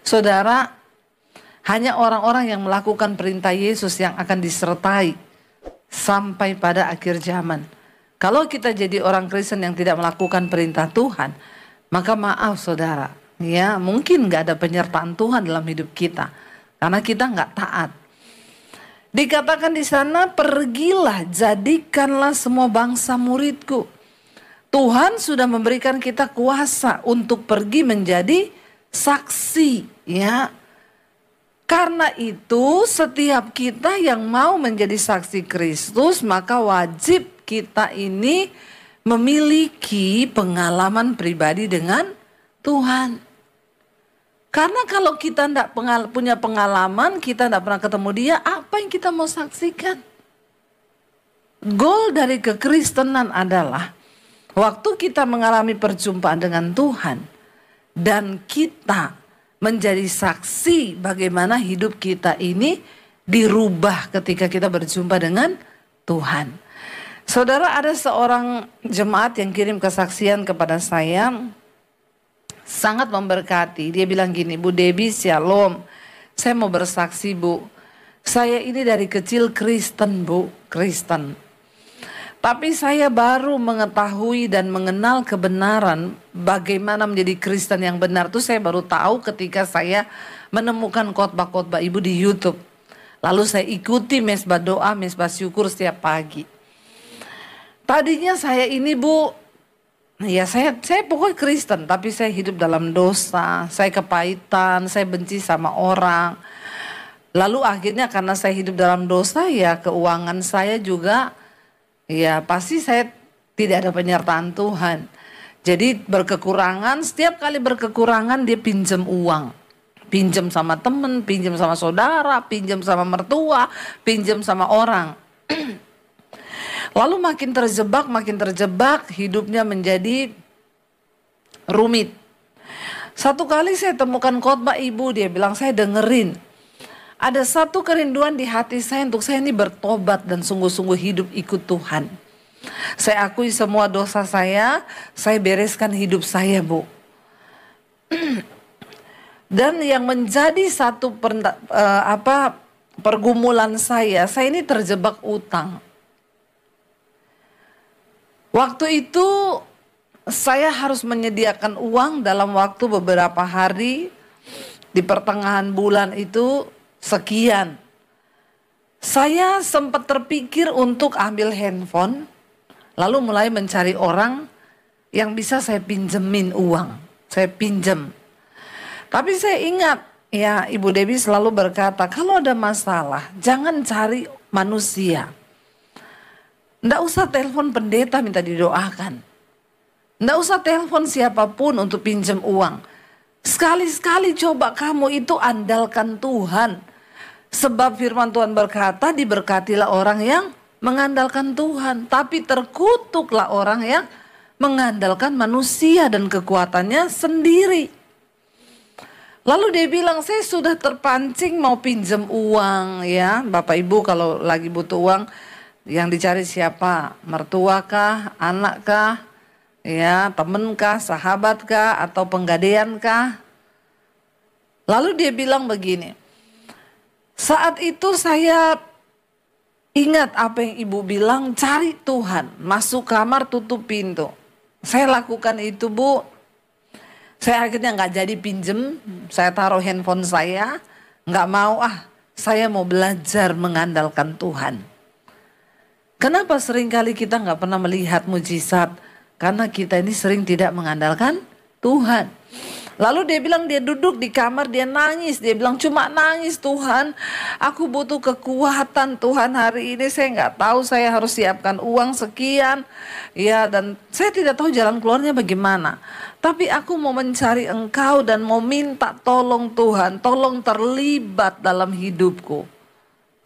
Saudara, hanya orang-orang yang melakukan perintah Yesus yang akan disertai sampai pada akhir zaman. Kalau kita jadi orang Kristen yang tidak melakukan perintah Tuhan, maka maaf saudara, ya mungkin gak ada penyertaan Tuhan dalam hidup kita, karena kita gak taat. Dikatakan di sana, pergilah, jadikanlah semua bangsa muridku. Tuhan sudah memberikan kita kuasa untuk pergi menjadi saksi, ya. Karena itu setiap kita yang mau menjadi saksi Kristus, maka wajib kita ini memiliki pengalaman pribadi dengan Tuhan. Karena kalau kita tidak punya pengalaman, kita tidak pernah ketemu dia, apa yang kita mau saksikan? Goal dari kekristenan adalah waktu kita mengalami perjumpaan dengan Tuhan dan kita menjadi saksi bagaimana hidup kita ini dirubah ketika kita berjumpa dengan Tuhan. Saudara, ada seorang jemaat yang kirim kesaksian kepada saya, sangat memberkati. Dia bilang gini, Bu Debbie, shalom. Saya mau bersaksi, Bu. Saya ini dari kecil Kristen, Bu, Kristen. Tapi saya baru mengetahui dan mengenal kebenaran bagaimana menjadi Kristen yang benar. Itu saya baru tahu ketika saya menemukan khotbah-khotbah Ibu di YouTube. Lalu saya ikuti mesbah doa, mesbah syukur setiap pagi. Tadinya saya ini, Bu, ya saya pokoknya Kristen, tapi saya hidup dalam dosa, saya kepahitan, saya benci sama orang. Lalu akhirnya karena saya hidup dalam dosa, ya keuangan saya juga, ya pasti saya tidak ada penyertaan Tuhan. Jadi berkekurangan, setiap kali berkekurangan dia pinjam uang. Pinjam sama temen, pinjam sama saudara, pinjam sama mertua, pinjam sama orang. Lalu makin terjebak, hidupnya menjadi rumit. Satu kali saya temukan khotbah Ibu, dia bilang, saya dengerin. Ada satu kerinduan di hati saya untuk saya ini bertobat dan sungguh-sungguh hidup ikut Tuhan. Saya akui semua dosa saya bereskan hidup saya, Bu. Dan yang menjadi satu pergumulan saya ini terjebak utang. Waktu itu saya harus menyediakan uang dalam waktu beberapa hari, di pertengahan bulan itu sekian. Saya sempat terpikir untuk ambil handphone, lalu mulai mencari orang yang bisa saya pinjemin uang. Saya pinjem. Tapi saya ingat, ya Ibu Debbie selalu berkata, kalau ada masalah jangan cari manusia. Nggak usah telepon pendeta minta didoakan. Nggak usah telepon siapapun untuk pinjam uang. Sekali-sekali coba kamu itu andalkan Tuhan. Sebab firman Tuhan berkata, diberkatilah orang yang mengandalkan Tuhan. Tapi terkutuklah orang yang mengandalkan manusia dan kekuatannya sendiri. Lalu dia bilang, saya sudah terpancing mau pinjam uang, ya. Bapak Ibu kalau lagi butuh uang, yang dicari siapa? Mertua kah? Anak kah? Ya, temen kah? Sahabat kah? Atau penggadean kah? Lalu dia bilang begini, saat itu saya ingat apa yang Ibu bilang, cari Tuhan, masuk kamar tutup pintu. Saya lakukan itu, Bu. Saya akhirnya gak jadi pinjem, saya taruh handphone saya, gak mau saya mau belajar mengandalkan Tuhan. Kenapa seringkali kita gak pernah melihat mujizat? Karena kita ini sering tidak mengandalkan Tuhan. Lalu dia bilang dia duduk di kamar, dia nangis. Dia bilang cuma nangis, Tuhan. Aku butuh kekuatan Tuhan hari ini. Saya gak tahu saya harus siapkan uang sekian. Ya, dan saya tidak tahu jalan keluarnya bagaimana. Tapi aku mau mencari Engkau dan mau minta tolong Tuhan. Tolong terlibat dalam hidupku.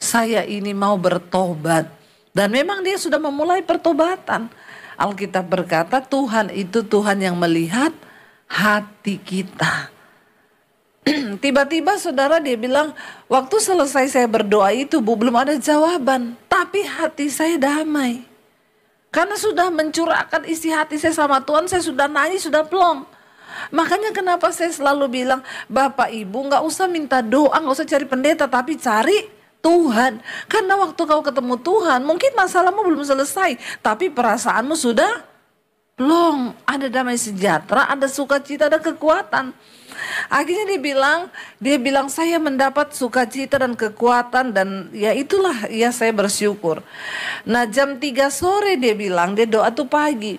Saya ini mau bertobat. Dan memang dia sudah memulai pertobatan. Alkitab berkata Tuhan itu Tuhan yang melihat hati kita. Tiba-tiba saudara dia bilang, waktu selesai saya berdoa itu, Bu, belum ada jawaban. Tapi hati saya damai. Karena sudah mencurahkan isi hati saya sama Tuhan, saya sudah nangis, sudah plong. Makanya kenapa saya selalu bilang, Bapak Ibu nggak usah minta doa, nggak usah cari pendeta, tapi cari Tuhan. Karena waktu kau ketemu Tuhan, mungkin masalahmu belum selesai, tapi perasaanmu sudah belum. Ada damai sejahtera, ada sukacita, ada kekuatan. Akhirnya dia bilang saya mendapat sukacita dan kekuatan, dan ya itulah ya saya bersyukur. Nah jam 3 sore dia bilang, dia doa tuh pagi.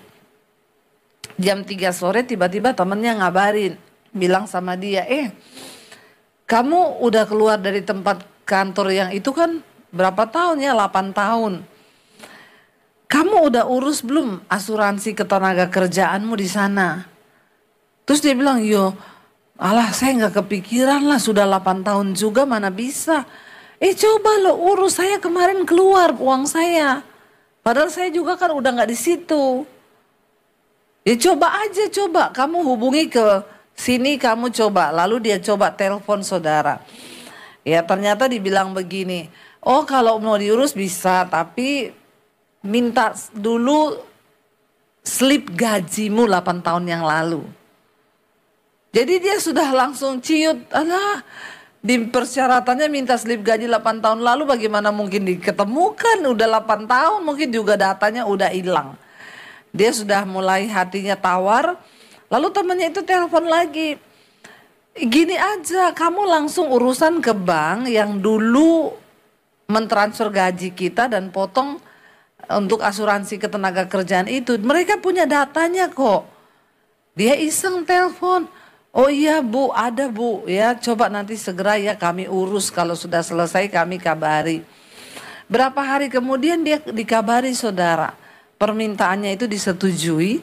Jam 3 sore tiba-tiba temennya ngabarin, bilang sama dia, kamu udah keluar dari tempat kantor yang itu kan berapa tahun ya, 8 tahun. Kamu udah urus belum asuransi ketenaga kerjaanmu di sana? Terus dia bilang, alah saya nggak kepikiran lah, sudah 8 tahun juga mana bisa. Coba lo urus, saya kemarin keluar uang saya. Padahal saya juga kan udah nggak di situ. Ya coba aja, coba kamu hubungi ke sini, kamu coba. Lalu dia coba telepon saudara. Ya ternyata dibilang begini, kalau mau diurus bisa, tapi minta dulu slip gajimu 8 tahun yang lalu. Jadi dia sudah langsung ciut, di persyaratannya minta slip gaji 8 tahun lalu, bagaimana mungkin diketemukan, udah 8 tahun mungkin juga datanya udah hilang. Dia sudah mulai hatinya tawar. Lalu temannya itu telepon lagi. Gini aja, kamu langsung urusan ke bank yang dulu mentransfer gaji kita dan potong untuk asuransi ketenaga kerjaan itu. Mereka punya datanya kok. Dia iseng telepon. Oh iya Bu, ada Bu. Ya coba nanti segera ya kami urus. Kalau sudah selesai kami kabari. Berapa hari kemudian dia dikabari saudara. Permintaannya itu disetujui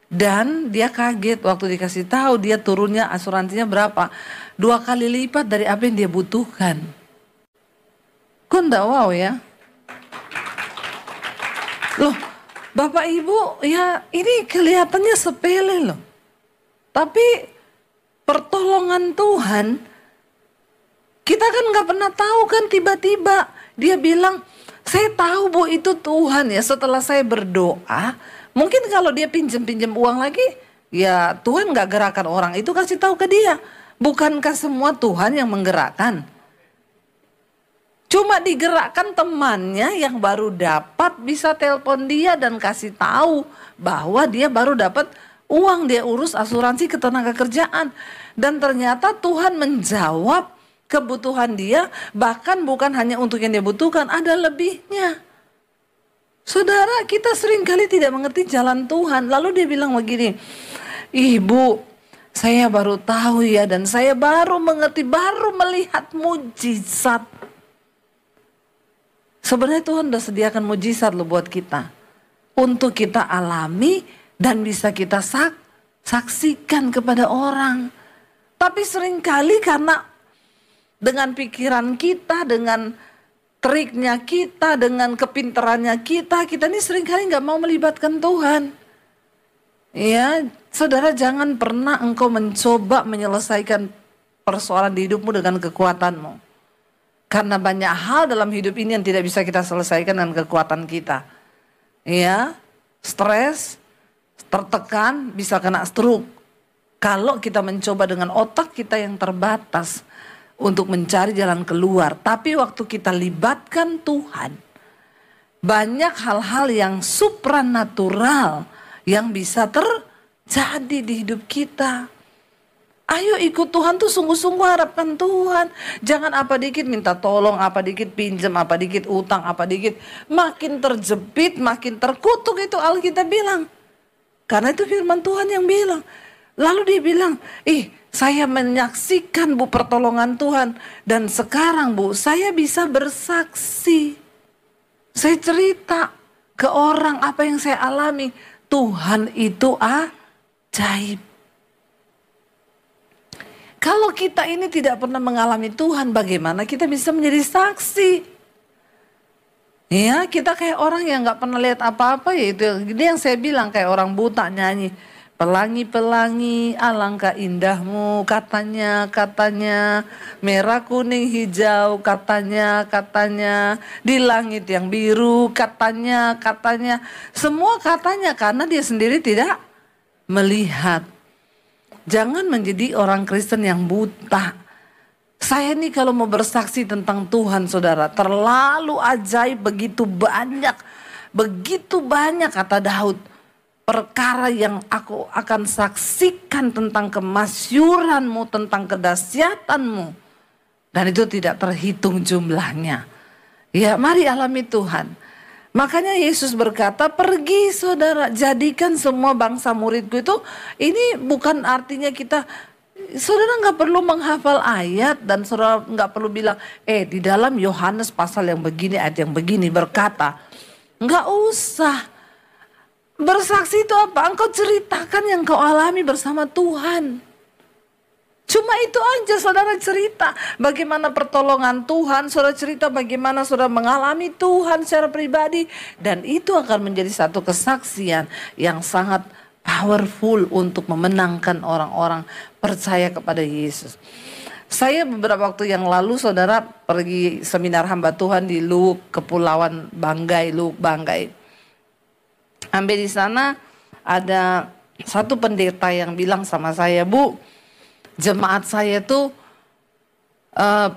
dan dia kaget waktu dikasih tahu dia turunnya asuransinya berapa, 2 kali lipat dari apa yang dia butuhkan. Kok enggak wow ya? Loh, Bapak Ibu ya ini kelihatannya sepele loh. Tapi pertolongan Tuhan kita kan nggak pernah tahu kan, tiba-tiba dia bilang, saya tahu Bu itu Tuhan ya. Setelah saya berdoa, mungkin kalau dia pinjam uang lagi, ya Tuhan gak gerakkan orang itu, kasih tahu ke dia. Bukankah semua Tuhan yang menggerakkan? Cuma digerakkan temannya yang baru dapat bisa telepon dia dan kasih tahu bahwa dia baru dapat uang, dia urus asuransi ketenaga kerjaan. Dan ternyata Tuhan menjawab kebutuhan dia, bahkan bukan hanya untuk yang dia butuhkan, ada lebihnya. Saudara, kita seringkali tidak mengerti jalan Tuhan. Lalu dia bilang begini, Ibu, saya baru tahu ya, dan saya baru mengerti, baru melihat mujizat. Sebenarnya Tuhan sudah sediakan mujizat loh buat kita. Untuk kita alami dan bisa kita saksikan kepada orang. Tapi seringkali karena dengan pikiran kita, dengan triknya kita, dengan kepintarannya kita ini seringkali nggak mau melibatkan Tuhan. Ya, saudara jangan pernah engkau mencoba menyelesaikan persoalan di hidupmu dengan kekuatanmu. Karena banyak hal dalam hidup ini yang tidak bisa kita selesaikan dengan kekuatan kita. Ya, stres, tertekan, bisa kena stroke. Kalau kita mencoba dengan otak kita yang terbatas untuk mencari jalan keluar. Tapi waktu kita libatkan Tuhan, banyak hal-hal yang supranatural yang bisa terjadi di hidup kita. Ayo ikut Tuhan tuh sungguh-sungguh, harapkan Tuhan. Jangan apa dikit minta tolong, apa dikit pinjam, apa dikit utang, apa dikit. Makin terjepit, makin terkutuk, itu Alkitab bilang. Karena itu firman Tuhan yang bilang. Lalu dia bilang, saya menyaksikan Bu pertolongan Tuhan. Dan sekarang Bu, saya bisa bersaksi. Saya cerita ke orang apa yang saya alami. Tuhan itu ajaib. Kalau kita ini tidak pernah mengalami Tuhan, bagaimana kita bisa menjadi saksi? Ya, kita kayak orang yang gak pernah lihat apa-apa, ya itu yang saya bilang, kayak orang buta nyanyi. Pelangi-pelangi alangkah indahmu, katanya merah kuning hijau, katanya di langit yang biru, katanya semua katanya, karena dia sendiri tidak melihat. Jangan menjadi orang Kristen yang buta. Saya nih kalau mau bersaksi tentang Tuhan saudara, terlalu ajaib, begitu banyak kata Daud. Perkara yang aku akan saksikan tentang kemasyuranmu, tentang kedahsyatanmu. Dan itu tidak terhitung jumlahnya. Ya, mari alami Tuhan. Makanya Yesus berkata, pergi saudara, jadikan semua bangsa muridku itu. Ini bukan artinya kita, saudara nggak perlu menghafal ayat dan saudara nggak perlu bilang, di dalam Yohanes pasal yang begini, ayat yang begini berkata. Nggak usah. Bersaksi itu apa? Engkau ceritakan yang kau alami bersama Tuhan. Cuma itu aja saudara cerita. Bagaimana pertolongan Tuhan, saudara cerita bagaimana saudara mengalami Tuhan secara pribadi. Dan itu akan menjadi satu kesaksian yang sangat powerful untuk memenangkan orang-orang percaya kepada Yesus. Saya beberapa waktu yang lalu saudara pergi seminar hamba Tuhan di Luwuk, Kepulauan Banggai, Luwuk Banggai. Sampai di sana ada satu pendeta yang bilang sama saya, Bu, jemaat saya tuh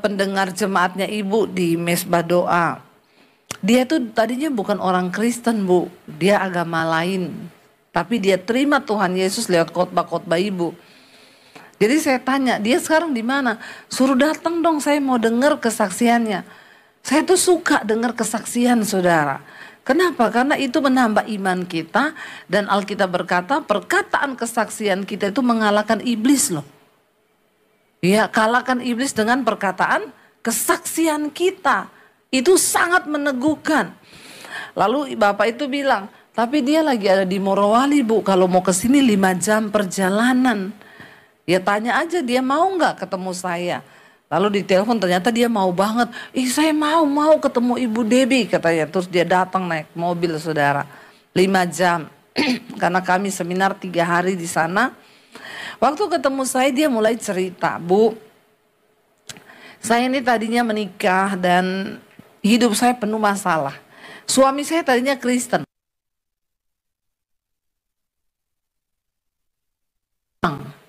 pendengar jemaatnya ibu di mesbah doa. Dia tuh tadinya bukan orang Kristen, Bu, dia agama lain. Tapi dia terima Tuhan Yesus lewat khotbah-khotbah ibu. Jadi saya tanya, dia sekarang di mana? Suruh datang dong, saya mau dengar kesaksiannya. Saya tuh suka dengar kesaksian saudara. Kenapa? Karena itu menambah iman kita. Dan Alkitab berkata, perkataan kesaksian kita itu mengalahkan iblis loh. Ya, kalahkan iblis dengan perkataan kesaksian kita. Itu sangat meneguhkan. Lalu bapak itu bilang, tapi dia lagi ada di Morowali, Bu. Kalau mau ke sini 5 jam perjalanan. Ya tanya aja dia mau nggak ketemu saya. Lalu ditelepon ternyata dia mau banget. Saya mau ketemu Ibu Debbie katanya. Terus dia datang naik mobil saudara. 5 jam. Karena kami seminar 3 hari di sana. Waktu ketemu saya dia mulai cerita. Bu, saya ini tadinya menikah dan hidup saya penuh masalah. Suami saya tadinya Kristen.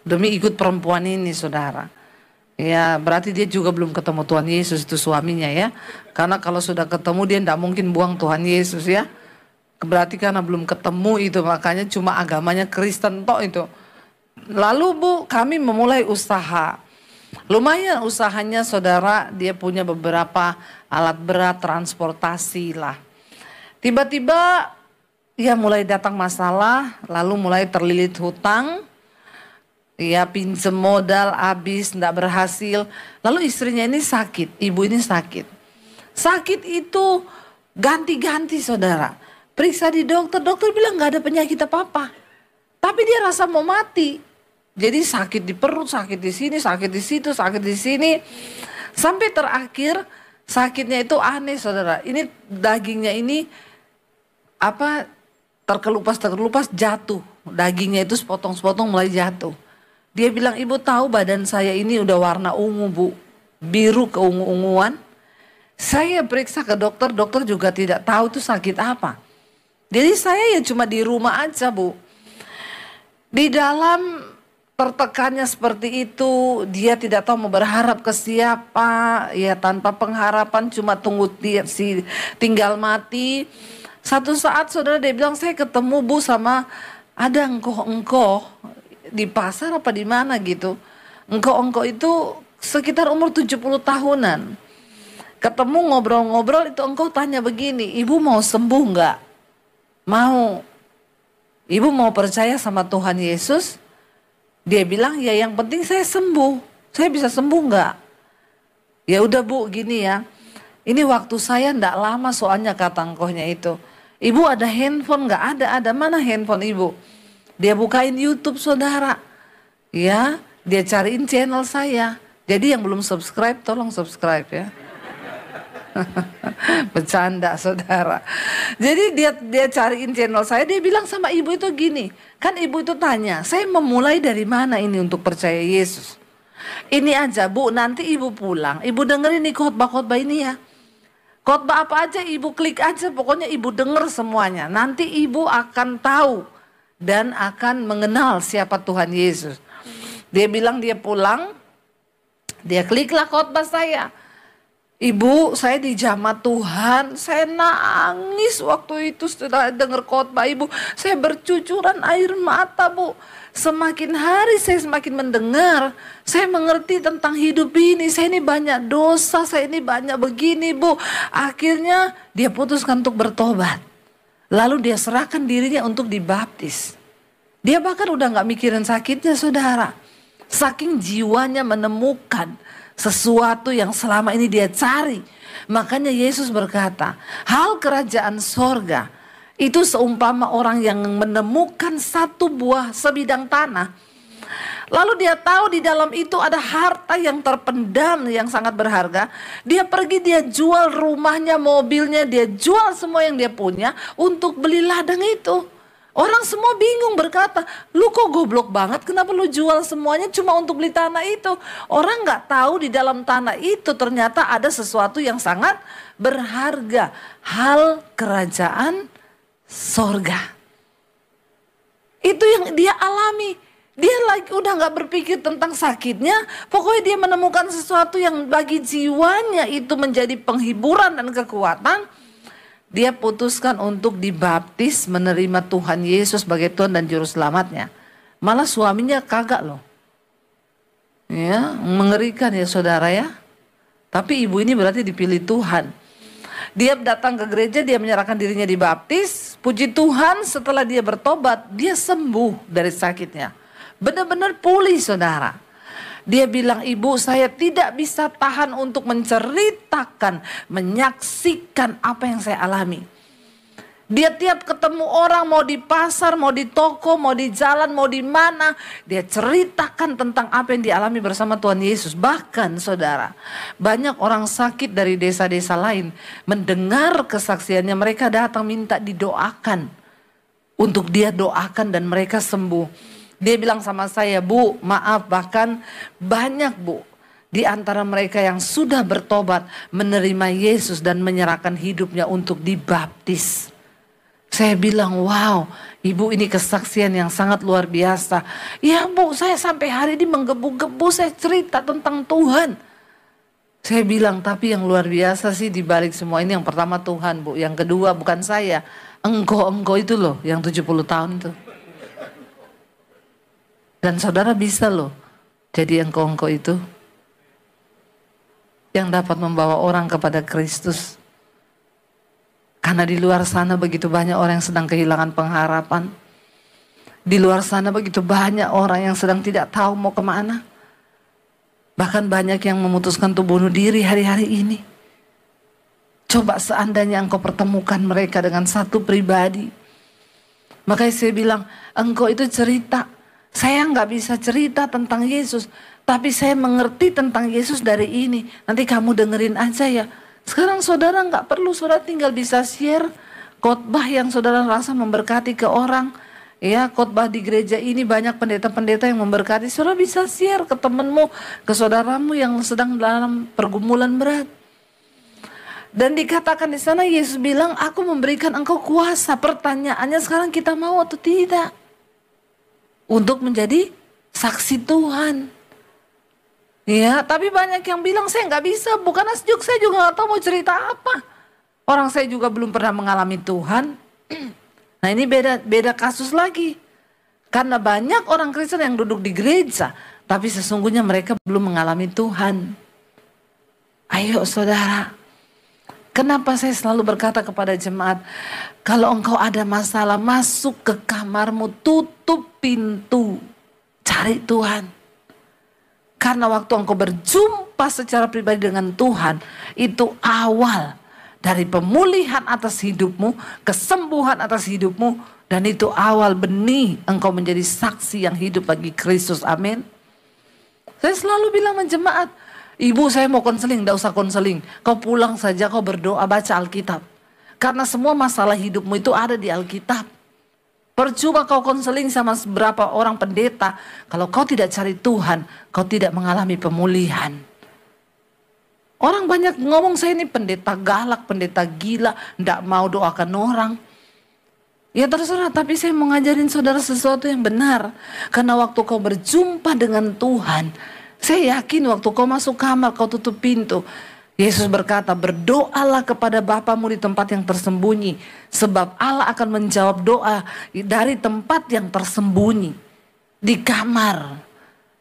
Demi ikut perempuan ini saudara. Ya berarti dia juga belum ketemu Tuhan Yesus itu suaminya ya. Karena kalau sudah ketemu dia tidak mungkin buang Tuhan Yesus ya. Berarti karena belum ketemu itu makanya cuma agamanya Kristen tok itu. Lalu Bu kami memulai usaha. Lumayan usahanya saudara, dia punya beberapa alat berat transportasi lah. Tiba-tiba ya mulai datang masalah, lalu mulai terlilit hutang. Ya pinjam modal habis, tidak berhasil. Lalu istrinya ini sakit, ibu ini sakit. Sakit itu ganti-ganti saudara. Periksa di dokter, dokter bilang gak ada penyakit apa-apa. Tapi dia rasa mau mati. Jadi sakit di perut, sakit di sini, sakit di situ, sakit di sini. Sampai terakhir sakitnya itu aneh saudara. Ini dagingnya ini terkelupas jatuh. Dagingnya itu sepotong-sepotong mulai jatuh. Dia bilang, ibu tahu badan saya ini udah warna ungu Bu. Biru keungu-unguan. Saya periksa ke dokter, dokter juga tidak tahu itu sakit apa. Jadi saya ya cuma di rumah aja Bu. Di dalam tertekannya seperti itu, dia tidak tahu mau berharap ke siapa. Ya tanpa pengharapan cuma tunggu tinggal mati. Satu saat saudara dia bilang, saya ketemu Bu sama ada engkoh-engkoh. Di pasar apa di mana gitu. Engkau itu sekitar umur 70 tahunan. Ketemu ngobrol-ngobrol itu engkau tanya begini, ibu mau sembuh enggak? Mau. Ibu mau percaya sama Tuhan Yesus? Dia bilang ya yang penting saya sembuh. Saya bisa sembuh enggak? Ya udah Bu gini ya. Ini waktu saya enggak lama soalnya kata engkohnya itu. Ibu ada handphone enggak? Ada. Mana handphone ibu? Dia bukain YouTube saudara. Ya, dia cariin channel saya. Jadi yang belum subscribe tolong subscribe ya. Bercanda saudara. Jadi dia cariin channel saya. Dia bilang sama ibu itu gini. Kan ibu itu tanya, saya memulai dari mana ini untuk percaya Yesus? Ini aja Bu, nanti ibu pulang. Ibu dengerin nih khotbah-khotbah ini ya. Khotbah apa aja ibu klik aja. Pokoknya ibu denger semuanya. Nanti ibu akan tahu. Dan akan mengenal siapa Tuhan Yesus. Dia bilang dia pulang, dia kliklah khotbah saya. Ibu, saya dijamah Tuhan, saya nangis waktu itu setelah dengar khotbah Ibu. Saya bercucuran air mata, Bu. Semakin hari saya semakin mendengar, saya mengerti tentang hidup ini. Saya ini banyak dosa, saya ini banyak begini, Bu. Akhirnya dia putuskan untuk bertobat. Lalu dia serahkan dirinya untuk dibaptis. Dia bahkan udah gak mikirin sakitnya, saudara. Saking jiwanya menemukan sesuatu yang selama ini dia cari. Makanya Yesus berkata, hal kerajaan sorga itu seumpama orang yang menemukan satu buah sebidang tanah. Lalu dia tahu di dalam itu ada harta yang terpendam yang sangat berharga. Dia pergi, dia jual rumahnya, mobilnya, dia jual semua yang dia punya untuk beli ladang itu. Orang semua bingung berkata, lu kok goblok banget, kenapa lu jual semuanya cuma untuk beli tanah itu? Orang gak tahu di dalam tanah itu ternyata ada sesuatu yang sangat berharga. Hal kerajaan sorga. Itu yang dia alami. Dia lagi udah gak berpikir tentang sakitnya. Pokoknya dia menemukan sesuatu yang bagi jiwanya itu menjadi penghiburan dan kekuatan. Dia putuskan untuk dibaptis, menerima Tuhan Yesus sebagai Tuhan dan Juru Selamatnya. Malah suaminya kagak loh. Ya, mengerikan ya saudara ya. Tapi ibu ini berarti dipilih Tuhan. Dia datang ke gereja, dia menyerahkan dirinya dibaptis. Puji Tuhan, setelah dia bertobat, dia sembuh dari sakitnya. Benar-benar pulih saudara. Dia bilang, ibu saya tidak bisa tahan untuk menceritakan, menyaksikan apa yang saya alami. Dia tiap ketemu orang, mau di pasar, mau di toko, mau di jalan, mau di mana, dia ceritakan tentang apa yang dialami bersama Tuhan Yesus. Bahkan saudara, banyak orang sakit dari desa-desa lain mendengar kesaksiannya, mereka datang minta didoakan. Untuk dia doakan dan mereka sembuh. Dia bilang sama saya, Bu, maaf, bahkan banyak Bu di antara mereka yang sudah bertobat, menerima Yesus dan menyerahkan hidupnya untuk dibaptis. Saya bilang, wow, ibu ini kesaksian yang sangat luar biasa. Ya Bu, saya sampai hari ini menggebu-gebu, saya cerita tentang Tuhan. Saya bilang, tapi yang luar biasa sih di balik semua ini yang pertama Tuhan Bu, yang kedua bukan saya, engkau itu loh yang 70 tahun itu. Dan saudara bisa loh jadi engkau itu yang dapat membawa orang kepada Kristus. Karena di luar sana begitu banyak orang yang sedang kehilangan pengharapan. Di luar sana begitu banyak orang yang sedang tidak tahu mau kemana. Bahkan banyak yang memutuskan untuk bunuh diri hari-hari ini. Coba seandainya engkau pertemukan mereka dengan satu pribadi. Makanya saya bilang, engkau itu cerita. Saya nggak bisa cerita tentang Yesus, tapi saya mengerti tentang Yesus dari ini. Nanti kamu dengerin aja ya. Sekarang saudara nggak perlu, saudara tinggal bisa share khotbah yang saudara rasa memberkati ke orang. Ya, khotbah di gereja ini banyak pendeta-pendeta yang memberkati. Saudara bisa share ke temanmu, ke saudaramu yang sedang dalam pergumulan berat. Dan dikatakan di sana Yesus bilang, aku memberikan engkau kuasa. Pertanyaannya sekarang kita mau atau tidak? Untuk menjadi saksi Tuhan. Ya, tapi banyak yang bilang saya nggak bisa, bukan asjuk, saya juga nggak tahu mau cerita apa. Orang saya juga belum pernah mengalami Tuhan. Nah ini beda kasus lagi. Karena banyak orang Kristen yang duduk di gereja, tapi sesungguhnya mereka belum mengalami Tuhan. Ayo saudara, kenapa saya selalu berkata kepada jemaat, kalau engkau ada masalah, masuk ke kamarmu, tutup pintu, cari Tuhan. Karena waktu engkau berjumpa secara pribadi dengan Tuhan, itu awal dari pemulihan atas hidupmu, kesembuhan atas hidupmu, dan itu awal benih engkau menjadi saksi yang hidup bagi Kristus. Amin. Saya selalu bilang sama jemaat, ibu saya mau konseling, tidak usah konseling. Kau pulang saja, kau berdoa, baca Alkitab. Karena semua masalah hidupmu itu ada di Alkitab. Percuma kau konseling sama beberapa orang pendeta, kalau kau tidak cari Tuhan, kau tidak mengalami pemulihan. Orang banyak ngomong saya ini pendeta galak, pendeta gila, tidak mau doakan orang. Ya terserah, tapi saya mau ngajarin saudara sesuatu yang benar. Karena waktu kau berjumpa dengan Tuhan, saya yakin waktu kau masuk kamar, kau tutup pintu, Yesus berkata, berdoalah kepada Bapamu di tempat yang tersembunyi. Sebab Allah akan menjawab doa dari tempat yang tersembunyi. Di kamar,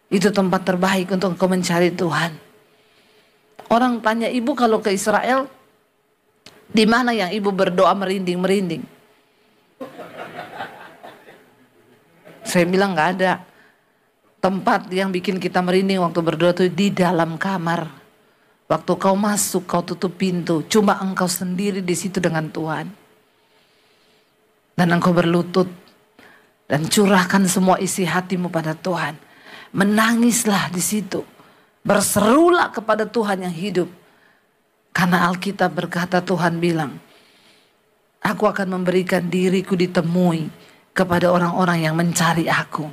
itu tempat terbaik untuk kau mencari Tuhan. Orang tanya ibu kalau ke Israel, di mana yang ibu berdoa merinding-merinding? Saya bilang gak ada tempat yang bikin kita merinding waktu berdoa itu di dalam kamar. Waktu kau masuk, kau tutup pintu, cuma engkau sendiri di situ dengan Tuhan. Dan engkau berlutut dan curahkan semua isi hatimu pada Tuhan. Menangislah di situ. Berserulah kepada Tuhan yang hidup. Karena Alkitab berkata, Tuhan bilang, aku akan memberikan diriku ditemui kepada orang-orang yang mencari aku.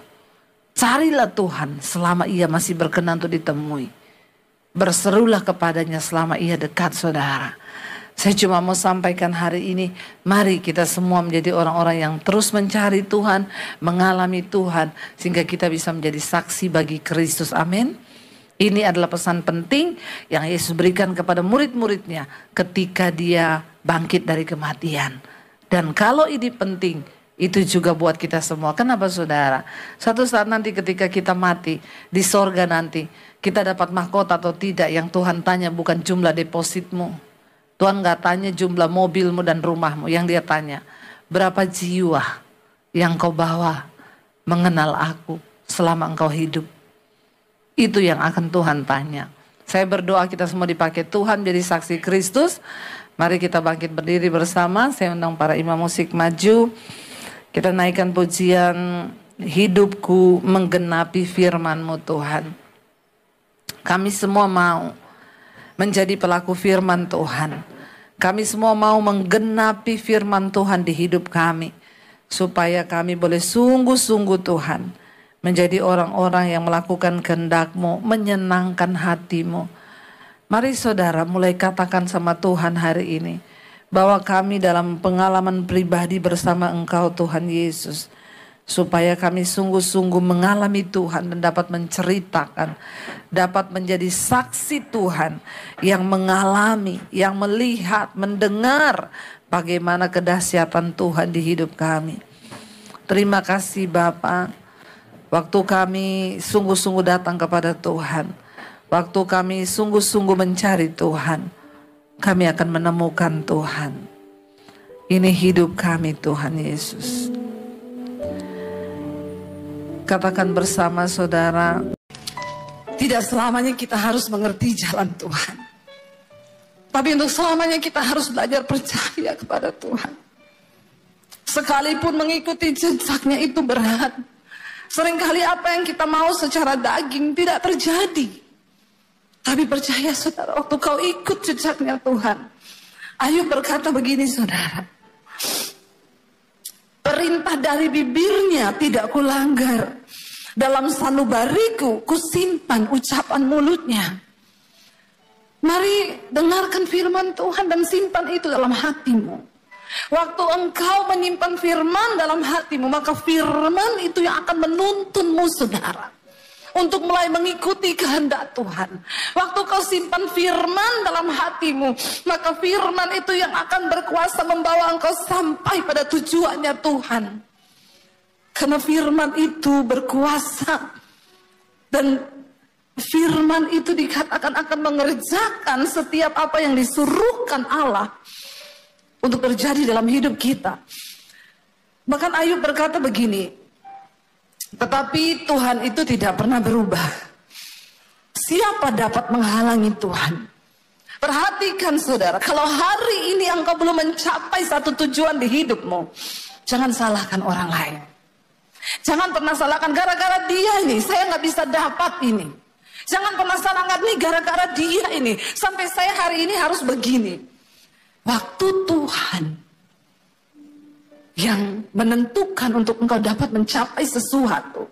Carilah Tuhan selama ia masih berkenan untuk ditemui. Berserulah kepadanya selama ia dekat, saudara. Saya cuma mau sampaikan hari ini, mari kita semua menjadi orang-orang yang terus mencari Tuhan, mengalami Tuhan, sehingga kita bisa menjadi saksi bagi Kristus. Amin. Ini adalah pesan penting yang Yesus berikan kepada murid-muridnya ketika dia bangkit dari kematian. Dan kalau ini penting, itu juga buat kita semua. Kenapa saudara? Suatu saat nanti ketika kita mati, di sorga nanti, kita dapat mahkota atau tidak, yang Tuhan tanya bukan jumlah depositmu. Tuhan gak tanya jumlah mobilmu dan rumahmu. Yang dia tanya, berapa jiwa yang kau bawa mengenal aku selama engkau hidup. Itu yang akan Tuhan tanya. Saya berdoa kita semua dipakai Tuhan jadi saksi Kristus. Mari kita bangkit berdiri bersama. Saya undang para imam musik maju. Kita naikkan pujian hidupku menggenapi firman-Mu Tuhan. Kami semua mau menjadi pelaku firman Tuhan. Kami semua mau menggenapi firman Tuhan di hidup kami. Supaya kami boleh sungguh-sungguh Tuhan menjadi orang-orang yang melakukan kehendak-Mu, menyenangkan hati-Mu. Mari saudara mulai katakan sama Tuhan hari ini, bahwa kami dalam pengalaman pribadi bersama Engkau Tuhan Yesus, supaya kami sungguh-sungguh mengalami Tuhan dan dapat menceritakan, dapat menjadi saksi Tuhan yang mengalami, yang melihat, mendengar bagaimana kedahsyatan Tuhan di hidup kami. Terima kasih Bapa, waktu kami sungguh-sungguh datang kepada Tuhan, waktu kami sungguh-sungguh mencari Tuhan, kami akan menemukan Tuhan. Ini hidup kami Tuhan Yesus. Katakan bersama saudara, tidak selamanya kita harus mengerti jalan Tuhan. Tapi untuk selamanya kita harus belajar percaya kepada Tuhan. Sekalipun mengikuti jejaknya itu berat. Seringkali apa yang kita mau secara daging tidak terjadi. Tapi percaya saudara, waktu kau ikut jejaknya Tuhan. Ayub berkata begini saudara, perintah dari bibirnya tidak kulanggar, dalam sanubariku kusimpan ucapan mulutnya. Mari dengarkan firman Tuhan dan simpan itu dalam hatimu. Waktu engkau menyimpan firman dalam hatimu, maka firman itu yang akan menuntunmu saudara, untuk mulai mengikuti kehendak Tuhan. Waktu kau simpan firman dalam hatimu, maka firman itu yang akan berkuasa membawa engkau sampai pada tujuannya Tuhan. Karena firman itu berkuasa. Dan firman itu dikatakan akan mengerjakan setiap apa yang disuruhkan Allah untuk terjadi dalam hidup kita. Bahkan Ayub berkata begini, tetapi Tuhan itu tidak pernah berubah. Siapa dapat menghalangi Tuhan? Perhatikan saudara, kalau hari ini engkau belum mencapai satu tujuan di hidupmu, jangan salahkan orang lain. Jangan pernah salahkan gara-gara dia ini, saya nggak bisa dapat ini. Jangan pernah salahkan nih gara-gara dia ini, sampai saya hari ini harus begini. Waktu Tuhan yang menentukan untuk engkau dapat mencapai sesuatu,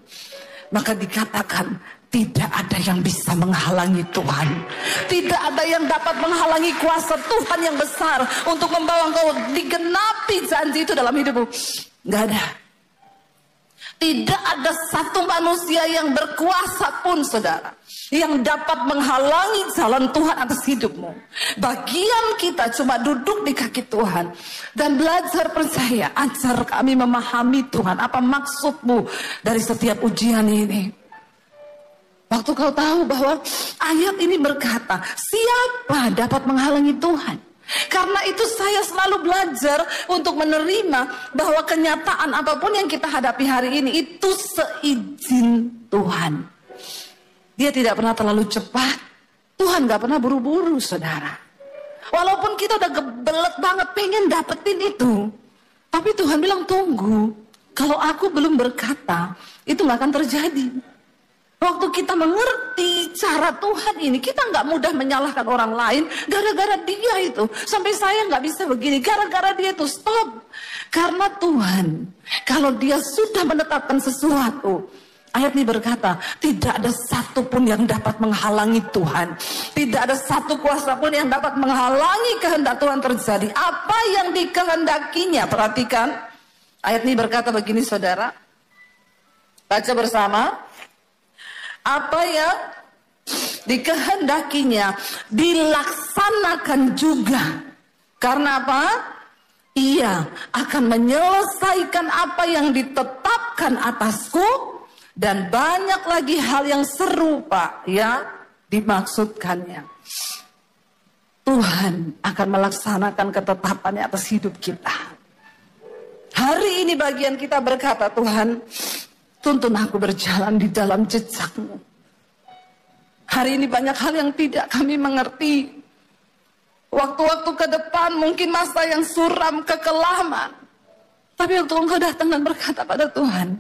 maka dikatakan tidak ada yang bisa menghalangi Tuhan. Tidak ada yang dapat menghalangi kuasa Tuhan yang besar untuk membawa engkau digenapi janji itu dalam hidupmu. Gak ada. Tidak ada satu manusia yang berkuasa pun, saudara, yang dapat menghalangi jalan Tuhan atas hidupmu. Bagian kita cuma duduk di kaki Tuhan dan belajar percaya. Ajar kami memahami Tuhan, apa maksudmu dari setiap ujian ini. Waktu kau tahu bahwa ayat ini berkata, siapa dapat menghalangi Tuhan? Karena itu saya selalu belajar untuk menerima bahwa kenyataan apapun yang kita hadapi hari ini itu seizin Tuhan. Dia tidak pernah terlalu cepat. Tuhan gak pernah buru-buru, saudara. Walaupun kita udah gebelet banget pengen dapetin itu, tapi Tuhan bilang tunggu. Kalau aku belum berkata, itu gak akan terjadi. Waktu kita mengerti cara Tuhan ini, kita nggak mudah menyalahkan orang lain gara-gara dia itu. Sampai saya nggak bisa begini, gara-gara dia itu. Stop. Karena Tuhan, kalau dia sudah menetapkan sesuatu, ayat ini berkata, tidak ada satu pun yang dapat menghalangi Tuhan. Tidak ada satu kuasa pun yang dapat menghalangi kehendak Tuhan terjadi. Apa yang dikehendakinya, perhatikan. Ayat ini berkata begini, saudara. Baca bersama. Apa yang dikehendakinya dilaksanakan juga. Karena apa? Ia akan menyelesaikan apa yang ditetapkan atasku, dan banyak lagi hal yang serupa ya dimaksudkannya. Tuhan akan melaksanakan ketetapannya atas hidup kita. Hari ini bagian kita berkata, Tuhan, tuntun aku berjalan di dalam jejak-Mu. Hari ini banyak hal yang tidak kami mengerti. Waktu-waktu ke depan mungkin masa yang suram, kekelaman. Tapi waktu Engkau datang dan berkata pada Tuhan,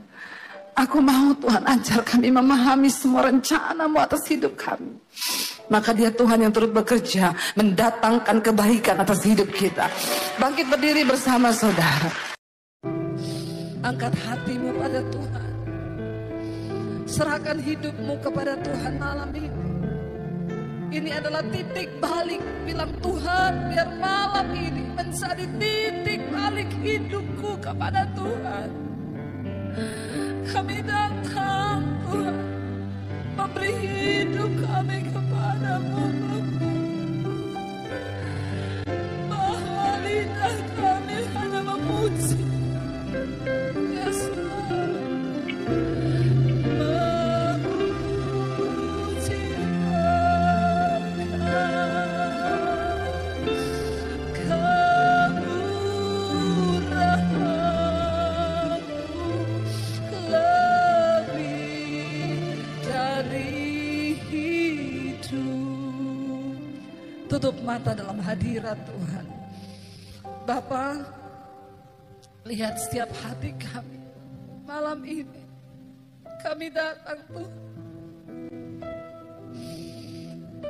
aku mau Tuhan ajar kami memahami semua rencana-Mu atas hidup kami. Maka dia Tuhan yang turut bekerja, mendatangkan kebaikan atas hidup kita. Bangkit berdiri bersama saudara. Angkat hatimu pada Tuhan. Serahkan hidupmu kepada Tuhan malam ini. Ini adalah titik balik. Bilang, Tuhan, biar malam ini menjadi titik balik hidupku kepada Tuhan. Kami datang, Tuhan, memberi hidup kami kepadamu, Bapa. Bahwa lidah kami hanya memuji. Yes, Lord. Tutup mata dalam hadirat Tuhan. Bapa, lihat setiap hati kami malam ini. Kami datang Tuhan.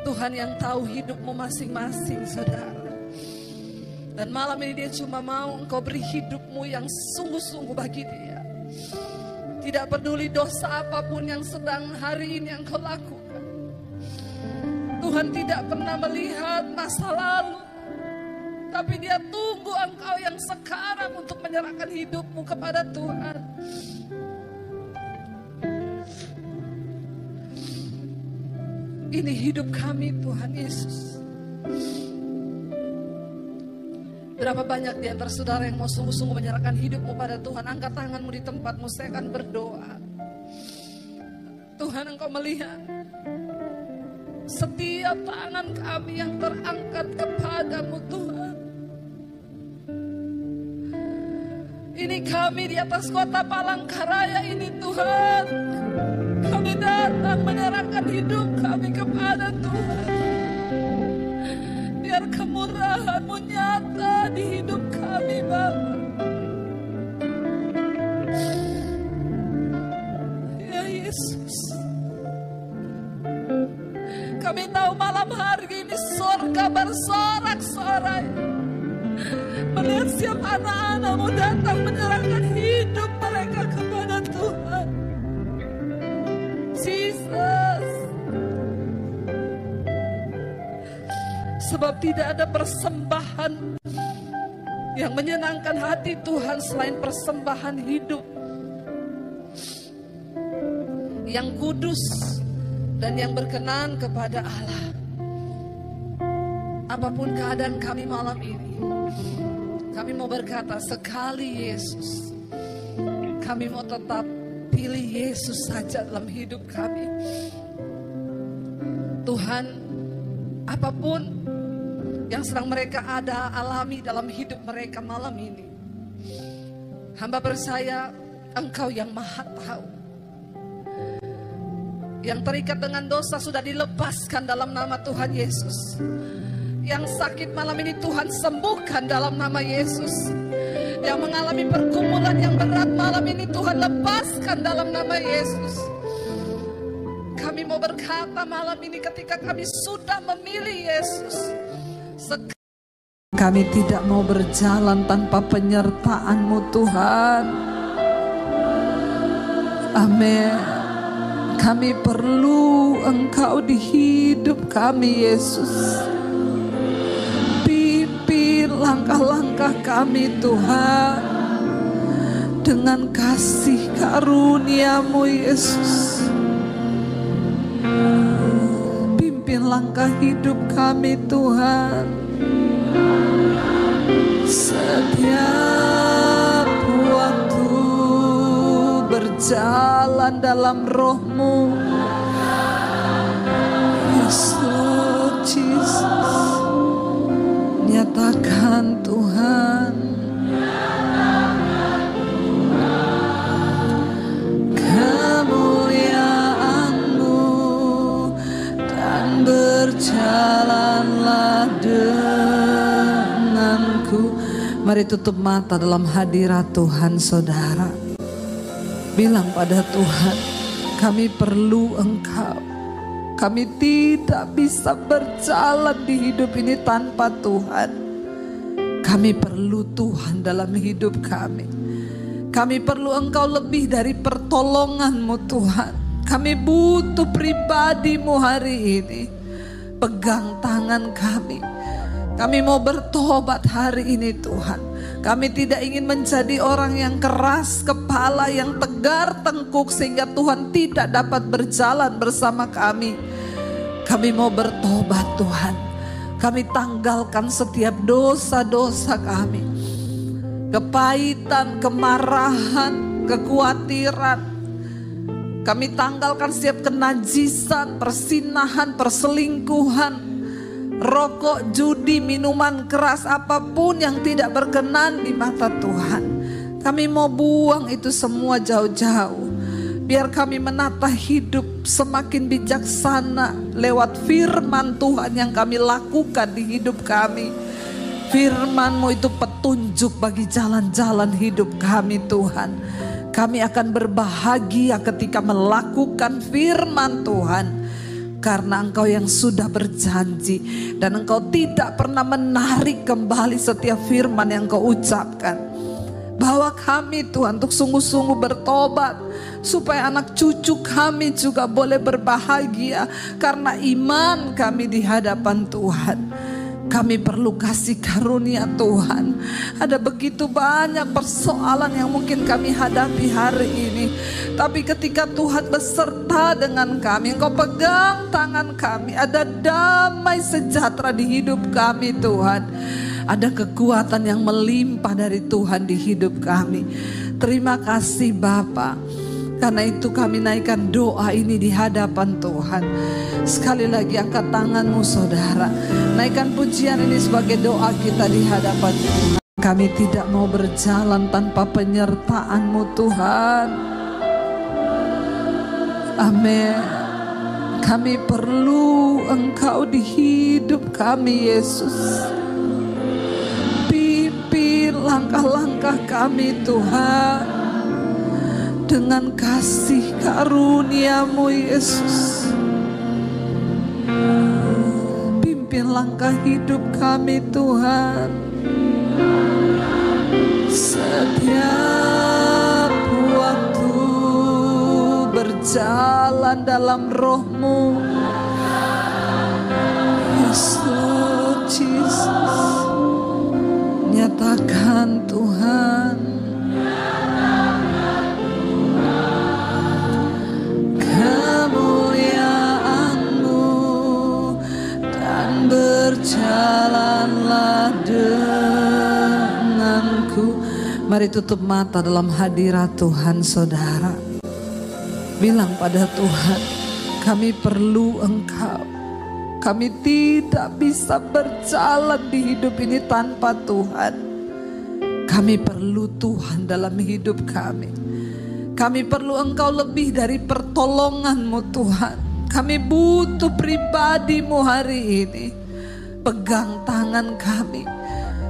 Tuhan yang tahu hidupmu masing-masing, saudara. Dan malam ini dia cuma mau Engkau beri hidupmu yang sungguh-sungguh bagi dia. Tidak peduli dosa apapun yang sedang hari ini Engkau lakukan. Tuhan tidak pernah melihat masa lalu, tapi dia tunggu engkau yang sekarang untuk menyerahkan hidupmu kepada Tuhan. Ini hidup kami, Tuhan Yesus. Berapa banyak di antara saudara yang mau sungguh-sungguh menyerahkan hidupmu pada Tuhan? Angkat tanganmu di tempatmu, saya akan berdoa. Tuhan, Engkau melihat setiap tangan kami yang terangkat kepadamu, Tuhan. Ini kami di atas kota Palangkaraya ini, Tuhan. Kami datang menyerahkan hidup kami kepada Tuhan. Biar kemurahan-Mu nyata di hidup kami, Bapa. Ya Yesus, kami tahu malam hari ini surga bersorak-sorai melihat setiap anak-anak-Mu datang menyerahkan hidup mereka kepada Tuhan. Jesus, sebab tidak ada persembahan Yang menyenangkan hati Tuhan selain persembahan hidup yang kudus dan yang berkenan kepada Allah. Apapun keadaan kami malam ini, kami mau berkata sekali Yesus. Kami mau tetap pilih Yesus saja dalam hidup kami. Tuhan, apapun yang sedang mereka alami dalam hidup mereka malam ini, hamba percaya Engkau yang Maha Tahu. Yang terikat dengan dosa sudah dilepaskan dalam nama Tuhan Yesus. Yang sakit malam ini Tuhan sembuhkan dalam nama Yesus. Yang mengalami pergumulan yang berat malam ini Tuhan lepaskan dalam nama Yesus. Kami mau berkata malam ini ketika kami sudah memilih Yesus, kami tidak mau berjalan tanpa penyertaan-Mu Tuhan. Amin. Kami perlu Engkau di hidup kami Yesus. Pimpin langkah-langkah kami Tuhan dengan kasih karunia-Mu Yesus. Pimpin langkah hidup kami Tuhan. Setiap waktu berjalan dalam Roh-Mu. Yes Lord Jesus. Nyatakan Tuhan kemuliaan-Mu dan berjalanlah denganku. Mari tutup mata dalam hadirat Tuhan saudara. Bilang pada Tuhan, kami perlu Engkau. Kami tidak bisa berjalan di hidup ini tanpa Tuhan. Kami perlu Tuhan dalam hidup kami. Kami perlu Engkau lebih dari pertolongan-Mu Tuhan. Kami butuh pribadi-Mu hari ini. Pegang tangan kami. Kami mau bertobat hari ini Tuhan. Kami tidak ingin menjadi orang yang keras kepala, yang tegar tengkuk sehingga Tuhan tidak dapat berjalan bersama kami. Kami mau bertobat Tuhan. Kami tanggalkan setiap dosa-dosa kami. Kepahitan, kemarahan, kekhawatiran. Kami tanggalkan setiap kenajisan, persinahan, perselingkuhan, rokok, judi, minuman keras, apapun yang tidak berkenan di mata Tuhan. Kami mau buang itu semua jauh-jauh. Biar kami menata hidup semakin bijaksana lewat firman Tuhan yang kami lakukan di hidup kami. Firman-Mu itu petunjuk bagi jalan-jalan hidup kami Tuhan. Kami akan berbahagia ketika melakukan firman Tuhan. Karena Engkau yang sudah berjanji dan Engkau tidak pernah menarik kembali setiap firman yang Engkau ucapkan. Bawa kami Tuhan untuk sungguh-sungguh bertobat supaya anak cucu kami juga boleh berbahagia karena iman kami di hadapan Tuhan. Kami perlu kasih karunia Tuhan. Ada begitu banyak persoalan yang mungkin kami hadapi hari ini. Tapi ketika Tuhan beserta dengan kami, Engkau pegang tangan kami, ada damai sejahtera di hidup kami Tuhan. Ada kekuatan yang melimpah dari Tuhan di hidup kami. Terima kasih Bapa. Karena itu kami naikkan doa ini di hadapan Tuhan. Sekali lagi angkat tanganmu saudara. Naikkan pujian ini sebagai doa kita di hadapan Tuhan. Kami tidak mau berjalan tanpa penyertaan-Mu Tuhan. Amin. Kami perlu Engkau di hidup kami Yesus. Pimpin langkah-langkah kami Tuhan. Dengan kasih karunia-Mu Yesus. Pimpin langkah hidup kami Tuhan. Setiap waktu berjalan dalam Roh-Mu. Yes Lord Jesus. Nyatakan berjalanlah denganku. Mari tutup mata dalam hadirat Tuhan, saudara. Bilang pada Tuhan, kami perlu Engkau. Kami tidak bisa berjalan di hidup ini tanpa Tuhan. Kami perlu Tuhan dalam hidup kami. Kami perlu Engkau lebih dari pertolongan-Mu Tuhan. Kami butuh pribadi-Mu hari ini. Pegang tangan kami.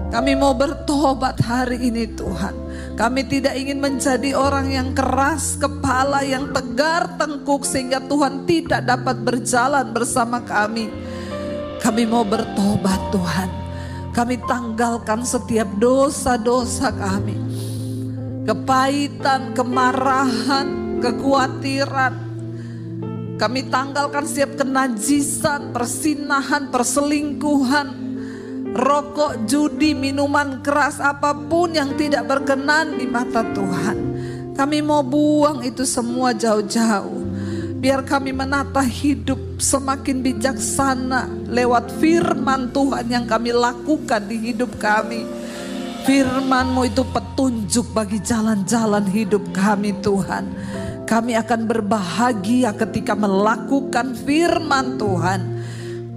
Kami mau bertobat hari ini Tuhan. Kami tidak ingin menjadi orang yang keras kepala, yang tegar tengkuk sehingga Tuhan tidak dapat berjalan bersama kami. Kami mau bertobat Tuhan. Kami tanggalkan setiap dosa-dosa kami. Kepahitan, kemarahan, kekhawatiran. Kami tanggalkan setiap kenajisan, persinahan, perselingkuhan, rokok, judi, minuman keras, apapun yang tidak berkenan di mata Tuhan. Kami mau buang itu semua jauh-jauh. Biar kami menata hidup semakin bijaksana lewat firman Tuhan yang kami lakukan di hidup kami. Firman-Mu itu petunjuk bagi jalan-jalan hidup kami Tuhan. Kami akan berbahagia ketika melakukan firman Tuhan.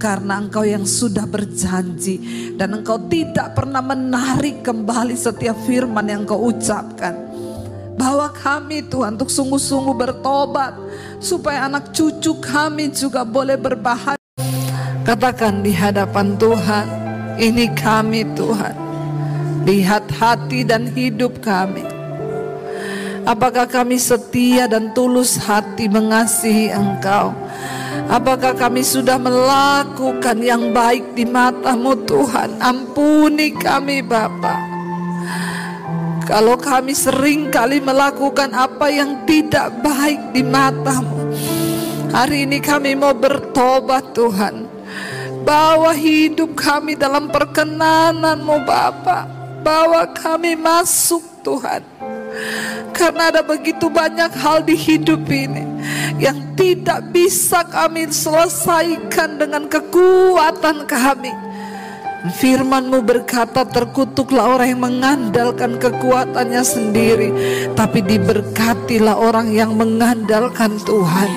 Karena Engkau yang sudah berjanji dan Engkau tidak pernah menarik kembali setiap firman yang Engkau ucapkan. Bawa kami Tuhan untuk sungguh-sungguh bertobat supaya anak cucu kami juga boleh berbahagia. Katakan di hadapan Tuhan, ini kami Tuhan. Lihat hati dan hidup kami. Apakah kami setia dan tulus hati mengasihi Engkau? Apakah kami sudah melakukan yang baik di mata-Mu Tuhan? Ampuni kami Bapa. Kalau kami sering kali melakukan apa yang tidak baik di mata-Mu, hari ini kami mau bertobat Tuhan. Bawa hidup kami dalam perkenanan-Mu Bapa. Bawa kami masuk Tuhan. Karena ada begitu banyak hal di hidup ini yang tidak bisa kami selesaikan dengan kekuatan kami. Firman-Mu berkata, terkutuklah orang yang mengandalkan kekuatannya sendiri, tapi diberkatilah orang yang mengandalkan Tuhan.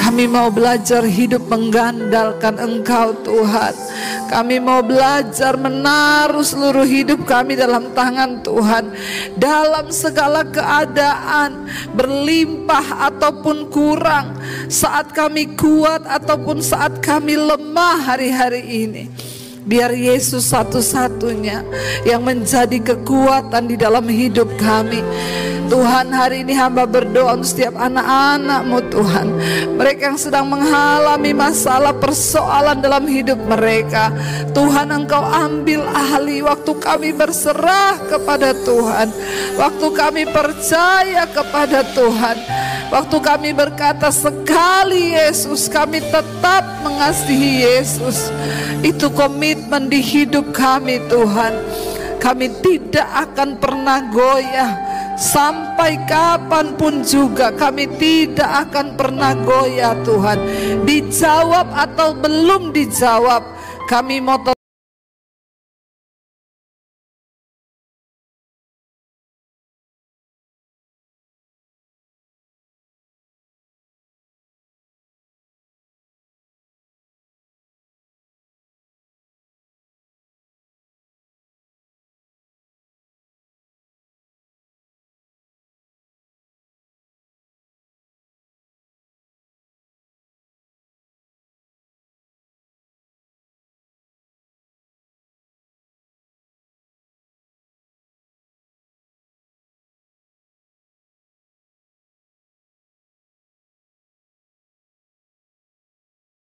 Kami mau belajar hidup mengandalkan Engkau Tuhan. Kami mau belajar menaruh seluruh hidup kami dalam tangan Tuhan. Dalam segala keadaan, berlimpah ataupun kurang, saat kami kuat ataupun saat kami lemah hari-hari ini. Biar Yesus satu-satunya yang menjadi kekuatan di dalam hidup kami. Tuhan, hari ini hamba berdoa untuk setiap anak-anak-Mu Tuhan. Mereka yang sedang mengalami masalah persoalan dalam hidup mereka. Tuhan, Engkau ambil alih waktu kami berserah kepada Tuhan. Waktu kami percaya kepada Tuhan. Waktu kami berkata sekali Yesus, kami tetap mengasihi Yesus. Itu komitmen di hidup kami Tuhan. Kami tidak akan pernah goyah. Sampai kapanpun juga kami tidak akan pernah goyah Tuhan. Dijawab atau belum dijawab, kami mau